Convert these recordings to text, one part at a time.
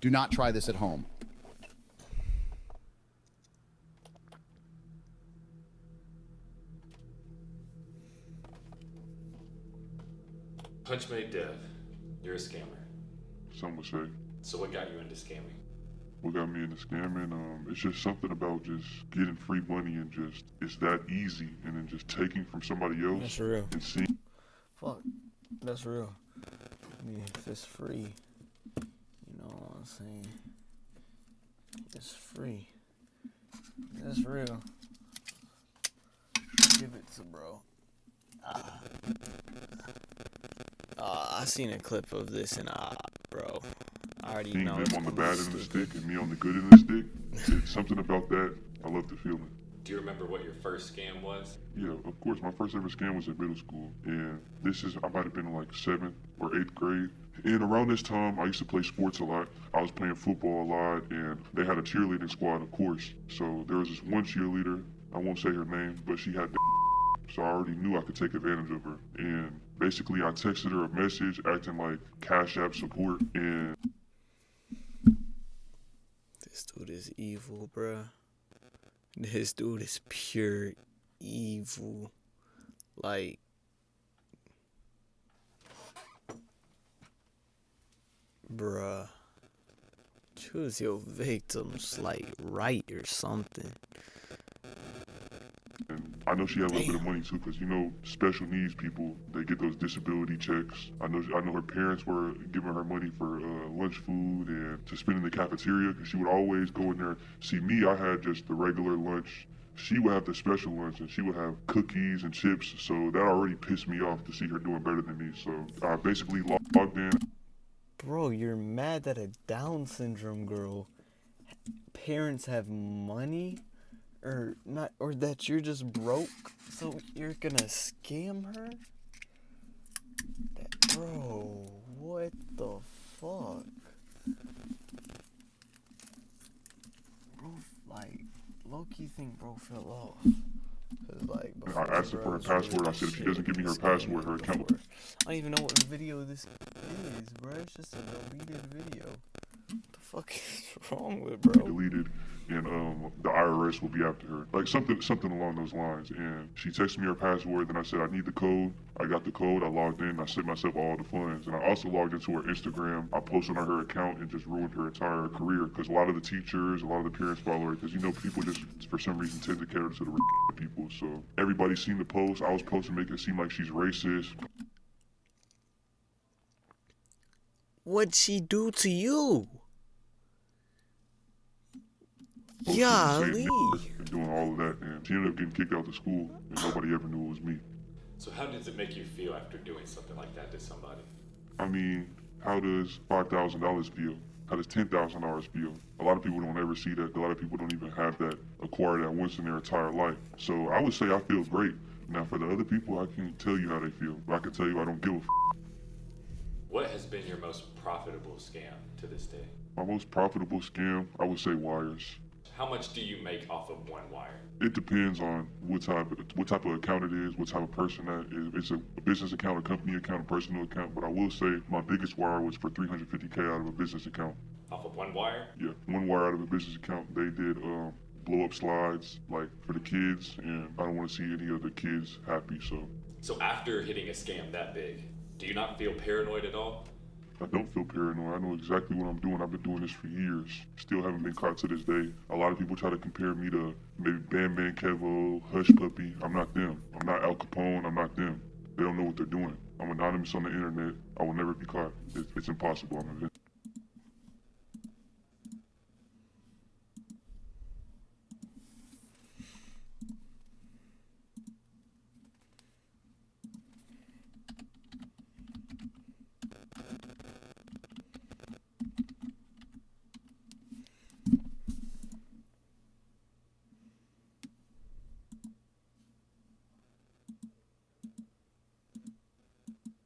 Do not try this at home. Punchmade DEV, you're a scammer. Some would say. So what got you into scamming? What got me into scamming? It's just something about just getting free money and just it's that easy, and then just taking from somebody else. That's real. And seeing. Fuck, that's real. I mean, if it's free, you know what I'm saying? It's free. That's real. Give it to bro. I seen a clip of this and bro, I already Seeing know them it's on the gonna be bad end of the stupid. stick and me on the good end of the stick, it's something about that. I love the feeling. Do you remember what your first scam was? Yeah, of course. My first ever scam was in middle school, and I might have been in like 7th or 8th grade. And around this time, I used to play sports a lot. I was playing football a lot, and they had a cheerleading squad, of course. So there was this one cheerleader. I won't say her name, but she had. So I already knew I could take advantage of her. And basically, I texted her a message acting like Cash App support, and This dude is evil, bruh. This dude is pure evil. Like, bruh. Choose your victims, like, right or something. I know she had a little bit of money too, because you know, special needs people, they get those disability checks. I know her parents were giving her money for lunch food and to spend in the cafeteria, because she would always go in there. See me, I had just the regular lunch. She would have the special lunch, and she would have cookies and chips. So that already pissed me off to see her doing better than me. So I basically logged in. Bro, you're mad that a Down syndrome girl parents have money? Or not, or that you're just broke, so you're gonna scam her? Bro, what the fuck? Bro, like, low-key think bro fell off. Cause like, I asked her for her password. I said if she doesn't give me her password, her account will. I don't even know what video this is, bro. It's just a deleted video. What the fuck is wrong with bro? Deleted, and the IRS will be after her, like something along those lines. And she texted me her password. Then I said I need the code. I got the code. I logged in. I sent myself all the funds, and I also logged into her Instagram. I posted on her account and just ruined her entire career, because a lot of the teachers, a lot of the parents follow her, because you know people just for some reason tend to cater to the people. So everybody seen the post. I was posting, making it seem like she's racist. What'd she do to you? Posting and Golly. saying and doing all of that, and she ended up getting kicked out of school, and nobody ever knew it was me. So how does it make you feel after doing something like that to somebody? I mean, how does $5,000 feel? How does $10,000 feel? A lot of people don't ever see that. A lot of people don't even have that acquired at once in their entire life. So I would say I feel great. Now for the other people, I can't tell you how they feel. But I can tell you I don't give a f. What has been your most profitable scam to this day? My most profitable scam, I would say wires. How much do you make off of one wire? It depends on what type of account it is, what type of person that is. It's a business account, a company account, a personal account. But I will say my biggest wire was for $350K out of a business account. Off of one wire? Yeah, one wire out of a business account. They did blow up slides like for the kids, and I don't want to see any of the kids happy. So after hitting a scam that big, do you not feel paranoid at all? I don't feel paranoid. I know exactly what I'm doing. I've been doing this for years. Still haven't been caught to this day. A lot of people try to compare me to maybe Bam Bam Kevo, Hush Puppy. I'm not them. I'm not Al Capone. I'm not them. They don't know what they're doing. I'm anonymous on the internet. I will never be caught. It's impossible. I'm invincible.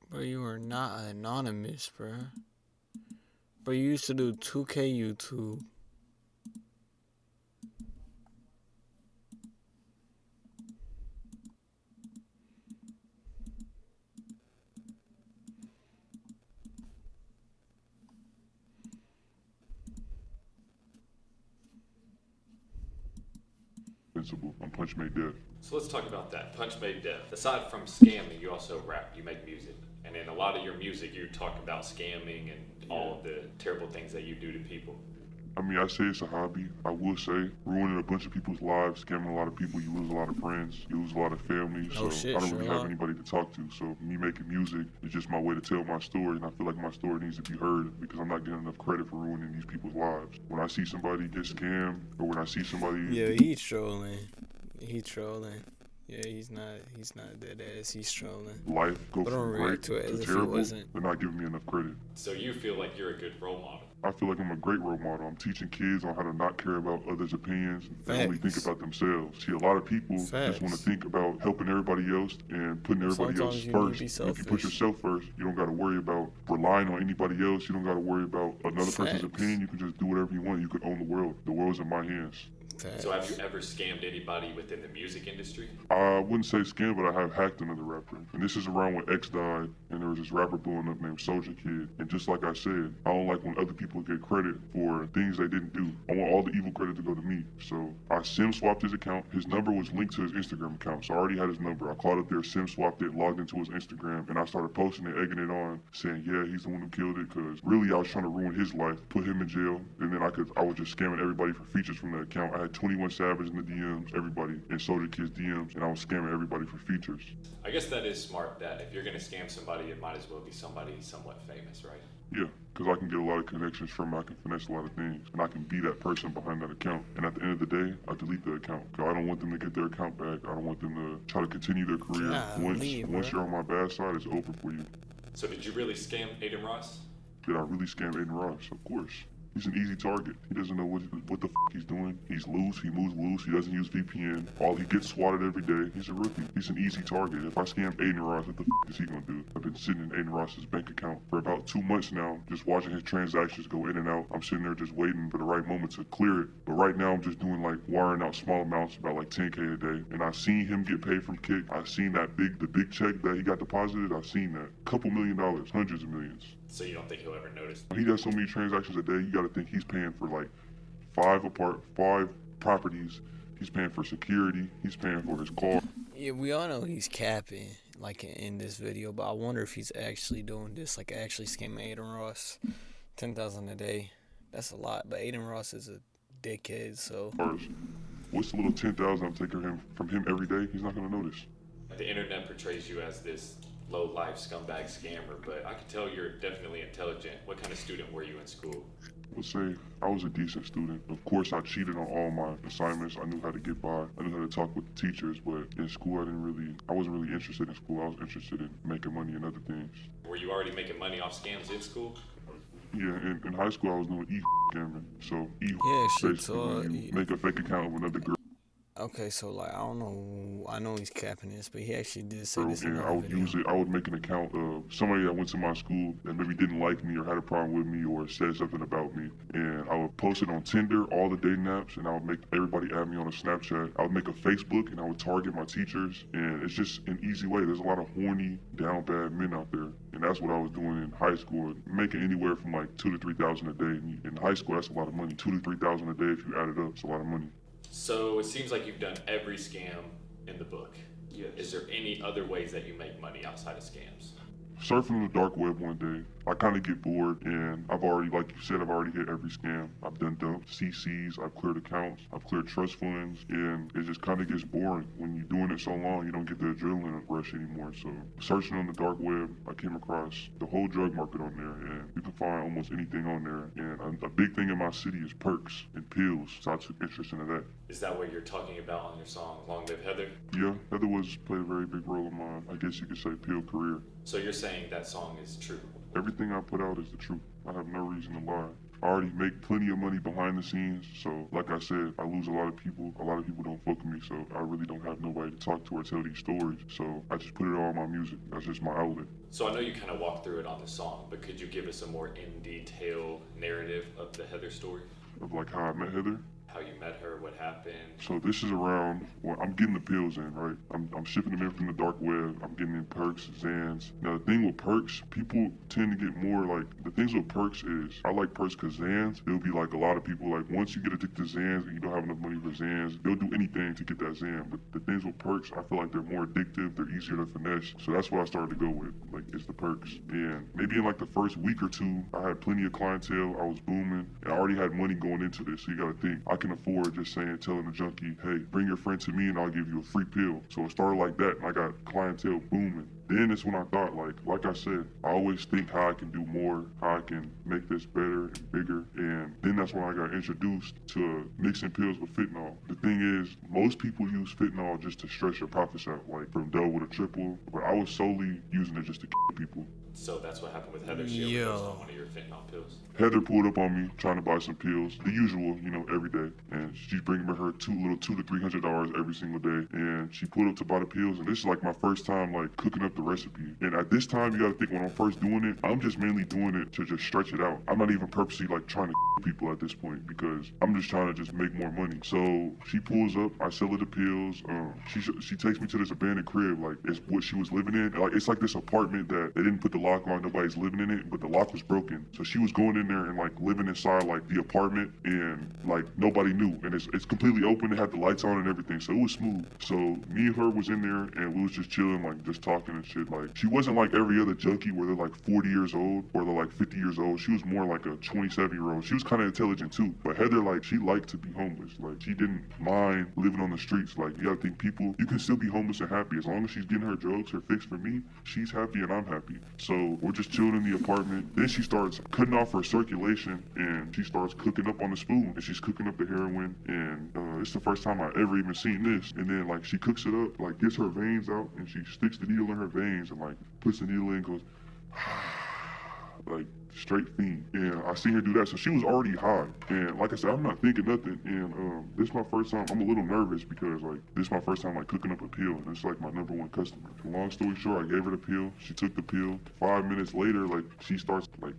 Bro, you are not anonymous, bro. Bro, you used to do 2K YouTube. Invincible on Punchmade DEV. So let's talk about that. Punchmade DEV. Aside from scamming, you also rap, you make music. And in a lot of your music, you talk about scamming and all of the terrible things that you do to people. I mean, I say it's a hobby. I will say, ruining a bunch of people's lives, scamming a lot of people, you lose a lot of friends, you lose a lot of family. Oh, So shit, I don't really have Sherlock. anybody to talk to. So me making music is just my way to tell my story, and I feel like my story needs to be heard because I'm not getting enough credit for ruining these people's lives. When I see somebody get scammed, or when I see somebody, Yeah, he's trolling. He trolling. Yeah, he's not dead ass. He's trolling. life go But don't from react great to it as to if he terrible, wasn't. they're not giving me enough credit. So you feel like you're a good role model. I feel like I'm a great role model. I'm teaching kids on how to not care about others' opinions and only think Facts. about themselves. See, a lot of people just want to Facts. think about helping everybody else and putting everybody else Sometimes you need to first. be And if you put selfish. yourself first, you don't got to worry about relying on anybody else. You don't got to worry about another person's Facts. opinion. You can just do whatever you want. You can own the world. The world's in my hands. So have you ever scammed anybody within the music industry? I wouldn't say scam, but I have hacked another rapper. And this is around when X died, and there was this rapper blowing up named Soulja Kid. And just like I said, I don't like when other people get credit for things they didn't do. I want all the evil credit to go to me. So I SIM swapped his account. His number was linked to his Instagram account, so I already had his number. I called up there, SIM swapped it, logged into his Instagram, and I started posting it, egging it on, saying, yeah, he's the one who killed it, because really I was trying to ruin his life, put him in jail, and then I was just scamming everybody for features from the account. I had 21 Savage in the DMs, everybody, and Soulja Kid's DMs, and I was scamming everybody for features. I guess that is smart that if you're going to scam somebody, it might as well be somebody somewhat famous, right? Yeah, because I can get a lot of connections from it. I can finesse a lot of things, and I can be that person behind that account. And at the end of the day, I delete the account. 'Cause I don't want them to get their account back. I don't want them to try to continue their career. Golly, Once bro. you're on my bad side, it's over for you. So did you really scam Aiden Ross? Did I really scam Aiden Ross? Of course. He's an easy target. He doesn't know what the he's doing. He's loose. He moves loose. He doesn't use VPN. He gets swatted every day. He's a rookie. He's an easy target. If I scam Aiden Ross, what the is he gonna do? I've been sitting in Aiden Ross's bank account for about 2 months now, just watching his transactions go in and out. I'm sitting there just waiting for the right moment to clear it. But right now, I'm just doing like wiring out small amounts, about like 10K a day. And I've seen him get paid from Kick. I've seen the big check that he got deposited. I've seen that. Couple $1 million, hundreds of millions. So you don't think he'll ever notice? He does so many transactions a day, you gotta think he's paying for like 5 properties. He's paying for security. He's paying for his car. Yeah, we all know he's capping, like in this video, but I wonder if he's actually doing this, like actually scamming Aiden Ross. 10,000 a day, that's a lot, but Aiden Ross is a dickhead, so. Cars. What's the little 10,000 I'm taking from him every day? He's not gonna notice. The internet portrays you as this low-life scumbag scammer, but I can tell you're definitely intelligent. What kind of student were you in school? Let's say I was a decent student. Of course, I cheated on all my assignments. I knew how to get by. I knew how to talk with the teachers, but in school, I wasn't really interested in school. I was interested in making money and other things. Were you already making money off scams in school? Yeah, in high school, I was doing scamming. So Yeah, shit, basically so, when you make a fake account of another girl. Okay, so like, I don't know, I know he's capping this, but he actually did say So, this in and the I would video. use it. I would make an account of somebody that went to my school that maybe didn't like me or had a problem with me or said something about me, and I would post it on Tinder, all the dating apps, and I would make everybody add me on a Snapchat. I would make a Facebook, and I would target my teachers, and it's just an easy way. There's a lot of horny, down bad men out there, and that's what I was doing in high school, making anywhere from like $2,000 to $3,000 a day. In high school, that's a lot of money. $2,000 to $3,000 a day if you add it up. It's a lot of money. So it seems like you've done every scam in the book. Yes. Is there any other ways that you make money outside of scams? Surfing the dark web one day, I kind of get bored, and I've already, like you said, I've already hit every scam. I've done dumps, CCs, I've cleared accounts, I've cleared trust funds, and it just kind of gets boring. When you're doing it so long, you don't get the adrenaline rush anymore. So searching on the dark web, I came across the whole drug market on there, and you can find almost anything on there. And a big thing in my city is perks and pills, so I took interest into that. Is that what you're talking about on your song, Long Live Heather? Yeah, Heather played a very big role in my, I guess you could say, pill career. So you're saying that song is true? Everything I put out is the truth. I have no reason to lie. I already make plenty of money behind the scenes, so like I said, I lose a lot of people. A lot of people don't fuck with me, so I really don't have nobody to talk to or tell these stories. So I just put it all in my music. That's just my outlet. So I know you kind of walked through it on the song, but could you give us a more in detail narrative of the Heather story? Of like how I met Heather. how you met her, what happened? So this is around, well, I'm getting the pills in, right? I'm shipping them in from the dark web. I'm getting in perks, Zans. Now the thing with perks, people tend to get more like, the things with perks is, I like perks because Zans, it'll be like a lot of people, like once you get addicted to Zans and you don't have enough money for Zans, they'll do anything to get that Zan. But the things with perks, I feel like they're more addictive, they're easier to finesse. So that's what I started to go with, like it's the perks. And maybe in like the first week or two, I had plenty of clientele, I was booming, and I already had money going into this. So you gotta think, I can afford just telling the junkie, hey, bring your friend to me and I'll give you a free pill. So it started like that and I got clientele booming. Then it's when I thought, like I said, I always think how I can do more, how I can make this better and bigger. And then that's when I got introduced to mixing pills with fentanyl. The thing is, most people use fentanyl just to stretch your profits out, like from double to triple. But I was solely using it just to kill people. So that's what happened with Heather. She overdosed on one of your fentanyl pills. Heather pulled up on me trying to buy some pills, the usual, every day. And she's bringing me her $200 to $300 every single day. And she pulled up to buy the pills. And this is like my first time like cooking up the recipe. And at this time, you gotta think when I'm first doing it, I'm just mainly doing it to just stretch it out. I'm not even purposely like trying to people at this point because I'm just trying to just make more money. So she pulls up, I sell her the pills. She takes me to this abandoned crib, like it's what she was living in. Like it's like this apartment that they didn't put the lock on, nobody's living in it, but the lock was broken. So she was going in there and like living inside like the apartment and like nobody knew. And it's completely open, it had the lights on and everything, so it was smooth. So me and her was in there and we was just chilling, like just talking and shit. Like she wasn't like every other junkie where they're like 40 years old or they're like 50 years old. She was more like a 27-year-old. She was kind of intelligent too. But Heather, like she liked to be homeless. Like she didn't mind living on the streets. Like you gotta think people, you can still be homeless and happy. As long as she's getting her drugs, her fix for me, she's happy and I'm happy. So we're just chilling in the apartment. Then she starts cutting off her circulation and she starts cooking up on the spoon. And she's cooking up the heroin. And it's the first time I ever even seen this. And then like she cooks it up, like gets her veins out and she sticks the needle in her veins and like puts the needle in and goes like straight fiend. And I seen her do that, so she was already high. And like I said, I'm not thinking nothing. And this is my first time. I'm a little nervous because like this is my first time like cooking up a pill, and it's like my #1 customer. Long story short, I gave her the pill. She took the pill. 5 minutes later, like she starts like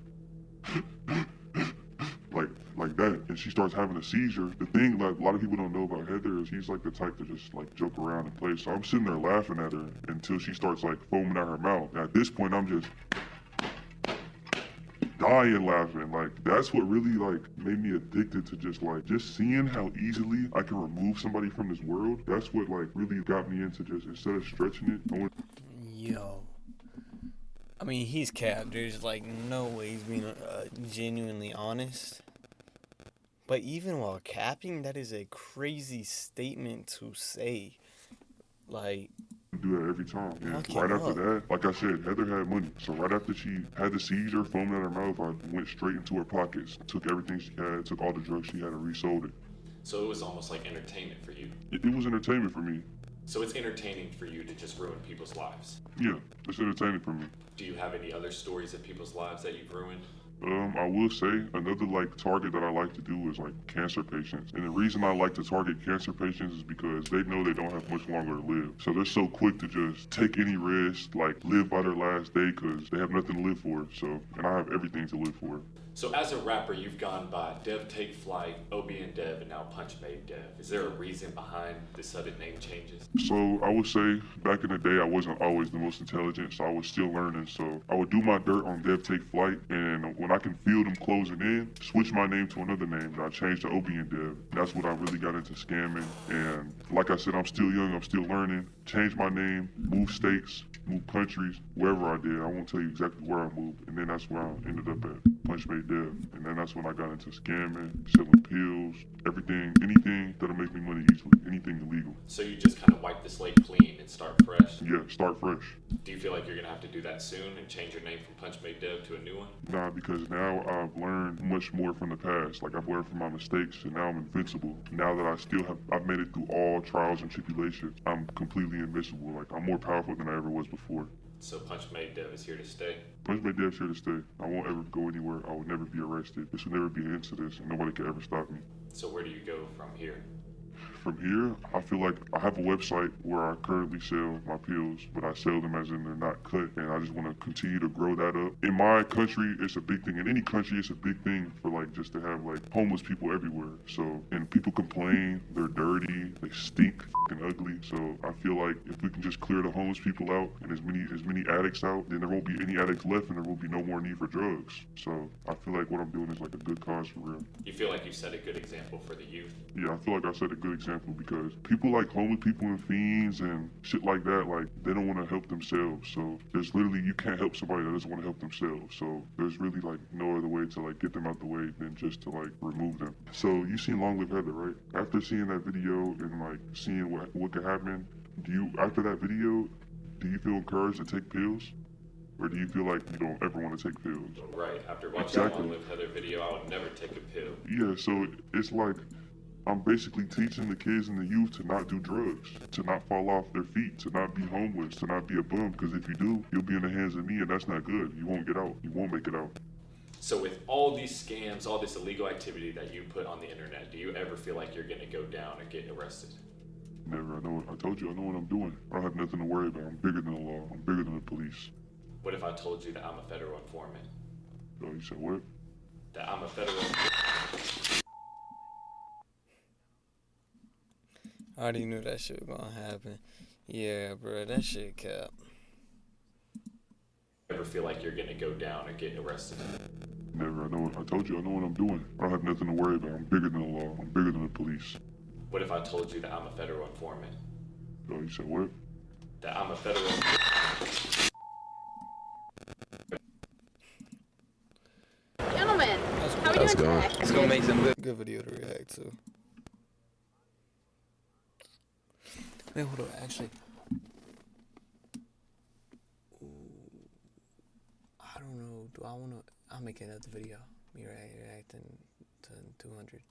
like that, and she starts having a seizure. The thing like a lot of people don't know about Heather is she's like the type to just like joke around and play. So I'm sitting there laughing at her until she starts like foaming out her mouth. And at this point, I'm just dying laughing. Like that's what really like made me addicted to just seeing how easily I can remove somebody from this world. That's what like really got me into just instead of stretching it, I went. Yo. I mean, he's capped. There's like no way he's being genuinely honest. But even while capping, that is a crazy statement to say. Like, Do that every time. And Okay, right after look. that, like I said, Heather had money. So right after she had the seizure, foaming out her mouth, I went straight into her pockets, took everything she had, took all the drugs she had and resold it. So it was almost like entertainment for you. It was entertainment for me. So it's entertaining for you to just ruin people's lives. Yeah, it's entertaining for me. Do you have any other stories of people's lives that you've ruined? I will say another like target that I like to do is like cancer patients. And the reason I like to target cancer patients is because they know they don't have much longer to live. So they're so quick to just take any risk, like live by their last day because they have nothing to live for. So, and I have everything to live for. So as a rapper, you've gone by Dev Take Flight, OBN Dev, and now Punchmade Dev. Is there a reason behind the sudden name changes? So I would say back in the day, I wasn't always the most intelligent, so I was still learning. So I would do my dirt on Dev Take Flight, and when I can feel them closing in, switch my name to another name. And I changed to OBN Dev. That's what I really got into scamming. And like I said, I'm still young, I'm still learning. Changed my name, moved states, moved countries, wherever I did. I won't tell you exactly where I moved. And then that's where I ended up at, Punchmade DEV. And then that's when I got into scamming, selling pills, everything, anything that'll make me money easily, anything illegal. So you just kind of wipe the slate clean and start fresh? Yeah, start fresh. Do you feel like you're going to have to do that soon and change your name from Punchmade Dev to a new one? Nah, because now I've learned much more from the past. Like I've learned from my mistakes and now I'm invincible. Now that I've made it through all trials and tribulations, I'm completely invincible. Like I'm more powerful than I ever was before. So Punchmade Dev is here to stay? Punchmade DEV's here to stay. I won't ever go anywhere. I will never be arrested. This will never be an end to this and nobody can ever stop me. So where do you go from here? From here, I feel like I have a website where I currently sell my pills, but I sell them as in they're not cut, and I just want to continue to grow that up. In my country, it's a big thing. In any country, it's a big thing for like just to have like homeless people everywhere. So, and people complain, they're dirty, they stink, fucking ugly. So I feel like if we can just clear the homeless people out and as many addicts out, then there won't be any addicts left, and there will be no more need for drugs. So I feel like what I'm doing is like a good cause for real. You feel like you set a good example for the youth? Yeah, I feel like I set a good example because people like homeless people and fiends and shit like that, like they don't want to help themselves. So there's literally, you can't help somebody that doesn't want to help themselves. So there's really like no other way to like get them out the way than just to like remove them. So you seen Long Live Heather, right? After seeing that video and like seeing what could happen, after that video, do you feel encouraged to take pills? Or do you feel like you don't ever want to take pills? Right. After watching Exactly. the Long Live Heather video, I would never take a pill. Yeah, so it's like I'm basically teaching the kids and the youth to not do drugs, to not fall off their feet, to not be homeless, to not be a bum. Because if you do, you'll be in the hands of me, and that's not good. You won't get out. You won't make it out. So with all these scams, all this illegal activity that you put on the internet, do you ever feel like you're gonna go down and get arrested? Never. I told you, I know what I'm doing. I don't have nothing to worry about. I'm bigger than the law. I'm bigger than the police. What if I told you that I'm a federal informant? So you said what? That I'm a federal. I already knew that shit was gonna happen. Yeah, bro, that shit kept. Ever feel like you're gonna go down and get arrested? Never. I told you, I know what I'm doing. I don't have nothing to worry about. I'm bigger than the law. I'm bigger than the police. What if I told you that I'm a federal informant? So you said what? That I'm a federal. Gentlemen, how are we doing today? It's gonna make some good video to react to. Wait, hold on. Actually, I don't know. Do I wanna? I'll make another video. Me reacting to 200.